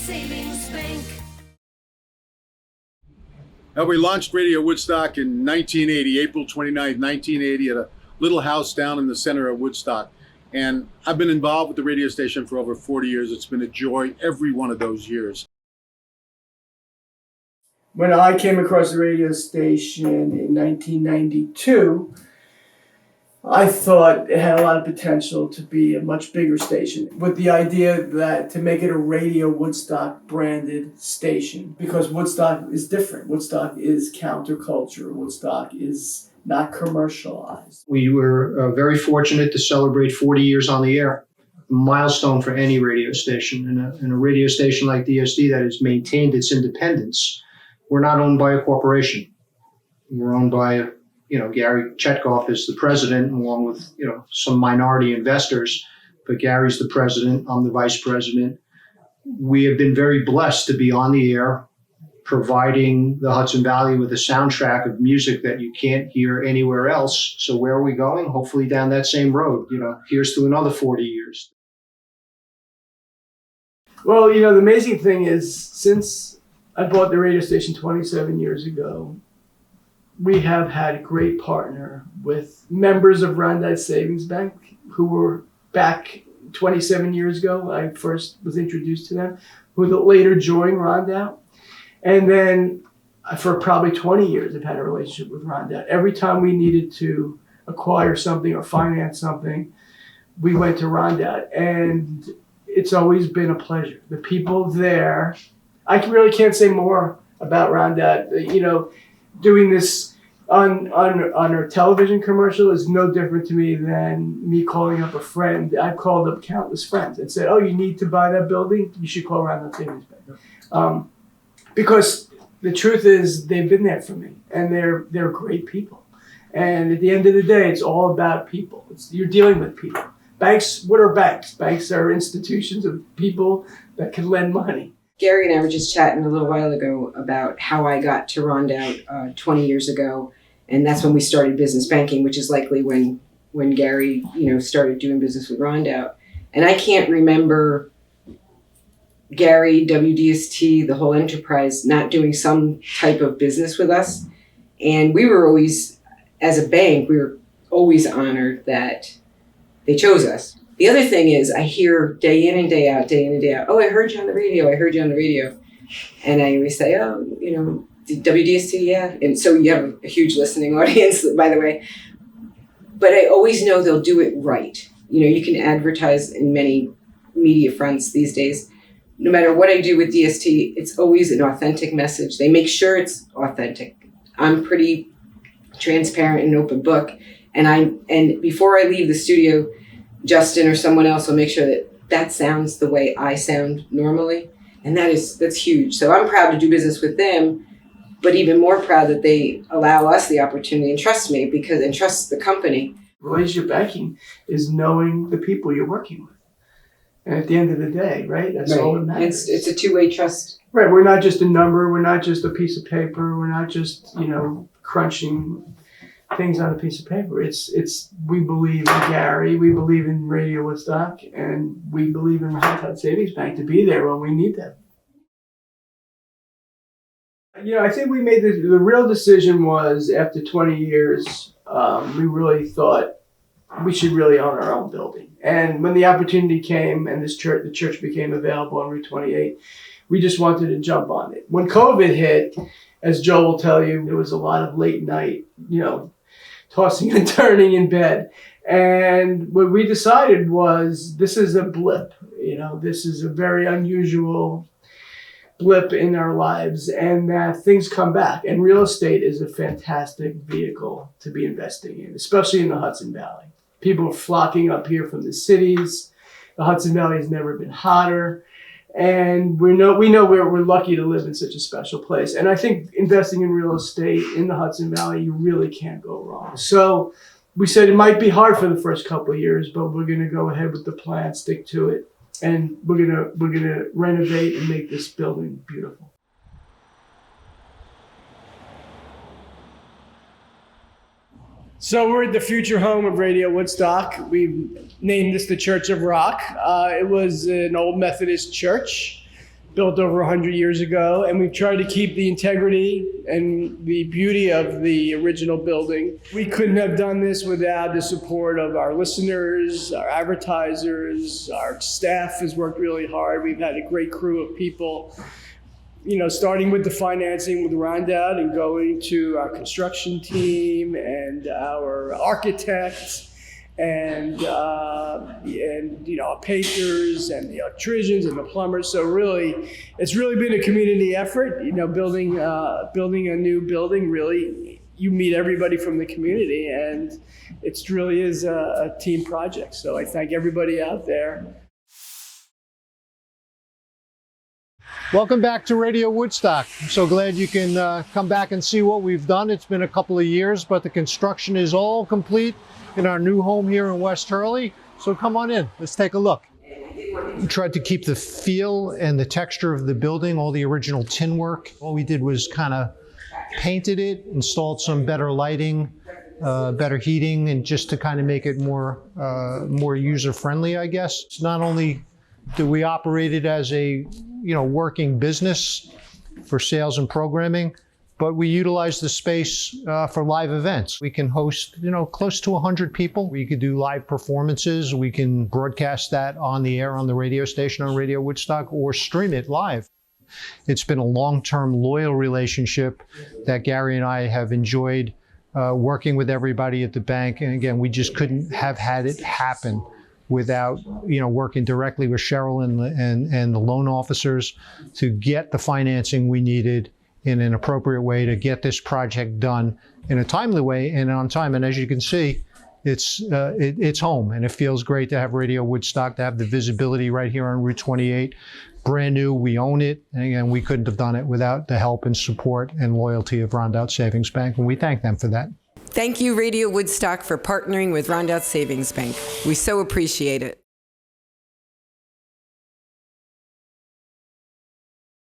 Savings Bank. Now, we launched Radio Woodstock in 1980, April 29th, 1980, at a little house down in the center of Woodstock. And I've been involved with the radio station for over 40 years. It's been a joy every one of those years. When I came across the radio station in 1992, I thought it had a lot of potential to be a much bigger station, with the idea that to make it a Radio Woodstock branded station, because Woodstock is different. Woodstock is counterculture. Woodstock is not commercialized. We were very fortunate to celebrate 40 years on the air, a milestone for any radio station. And a radio station like DSD that has maintained its independence. We're not owned by a corporation. We're owned by Gary Chetkov is the president, along with, some minority investors, but Gary's the president, I'm the vice president. We have been very blessed to be on the air, providing the Hudson Valley with a soundtrack of music that you can't hear anywhere else. So where are we going? Hopefully down that same road. Here's to another 40 years. Well, the amazing thing is, since I bought the radio station 27 years ago, we have had a great partner with members of Rondout Savings Bank who were back 27 years ago. I first was introduced to them, who later joined Rondout. And then for probably 20 years, I've had a relationship with Rondout. Every time we needed to acquire something or finance something, we went to Rondout. And it's always been a pleasure. The people there, I really can't say more about Rondout. Doing this on a television commercial is no different to me than me calling up a friend. I've called up countless friends and said, "Oh, you need to buy that building? You should call Rondout Savings Bank." Because the truth is, they've been there for me, and they're great people. And at the end of the day, it's all about people. You're dealing with people. Banks, what are banks? Banks are institutions of people that can lend money. Gary and I were just chatting a little while ago about how I got to Rondout 20 years ago, and that's when we started business banking, which is likely when Gary, started doing business with Rondout. And I can't remember Gary, WDST, the whole enterprise, not doing some type of business with us. And we were always, as a bank, we were always honored that they chose us. The other thing is, I hear day in and day out, "Oh, I heard you on the radio, And I always say, "Oh, WDST, yeah." And so you have a huge listening audience, by the way. But I always know they'll do it right. You can advertise in many media fronts these days. No matter what I do with DST, it's always an authentic message. They make sure it's authentic. I'm pretty transparent and open book. And before I leave the studio, Justin or someone else will make sure that sounds the way I sound normally. And that's huge. So I'm proud to do business with them, but even more proud that they allow us the opportunity and trust me and trust the company. Relationship banking is knowing the people you're working with. And at the end of the day, right? That's right. All that matters. It's a two-way trust. Right. We're not just a number. We're not just a piece of paper. We're not just, crunching things on a piece of paper. It's we believe in Gary, we believe in Radio Woodstock, and we believe in Rondout Savings Bank to be there when we need them. I think we made the real decision was after 20 years, we really thought we should really own our own building. And when the opportunity came and the church became available on Route 28, we just wanted to jump on it. When COVID hit, as Joe will tell you, there was a lot of late night, tossing and turning in bed. And what we decided was, this is a blip. This is a very unusual blip in our lives, and that things come back. And real estate is a fantastic vehicle to be investing in, especially in the Hudson Valley. People are flocking up here from the cities. The Hudson Valley has never been hotter. And we know we're lucky to live in such a special place. And I think investing in real estate in the Hudson Valley, you really can't go wrong. So we said it might be hard for the first couple of years, but we're going to go ahead with the plan, stick to it, and we're gonna renovate and make this building beautiful. So we're at the future home of Radio Woodstock. We've named this the Church of Rock. It was an old Methodist church built over 100 years ago, and we've tried to keep the integrity and the beauty of the original building. We couldn't have done this without the support of our listeners, our advertisers, our staff has worked really hard. We've had a great crew of people, starting with the financing with Rondout and going to our construction team and our architects and our painters and the electricians and the plumbers. So really, it's really been a community effort. Building a new building. Really, you meet everybody from the community, and it really is a team project. So I thank everybody out there. Welcome back to Radio Woodstock. I'm so glad you can come back and see what we've done. It's been a couple of years, but the construction is all complete in our new home here in West Hurley. So come on in, let's take a look. We tried to keep the feel and the texture of the building, all the original tin work. All we did was kind of painted it, installed some better lighting, better heating, and just to kind of make it more user-friendly, I guess. Not only do we operate it as a working business for sales and programming, but we utilize the space for live events. We can host, close to 100 people. We could do live performances. We can broadcast that on the air on the radio station on Radio Woodstock or stream it live. It's been a long-term loyal relationship that Gary and I have enjoyed working with everybody at the bank. And again, we just couldn't have had it happen without working directly with Cheryl and the loan officers to get the financing we needed in an appropriate way to get this project done in a timely way and on time. And as you can see, it's home, and it feels great to have Radio Woodstock, to have the visibility right here on Route 28. Brand new, we own it, and again, we couldn't have done it without the help and support and loyalty of Rondout Savings Bank, and we thank them for that. Thank you, Radio Woodstock, for partnering with Rondout Savings Bank. We so appreciate it.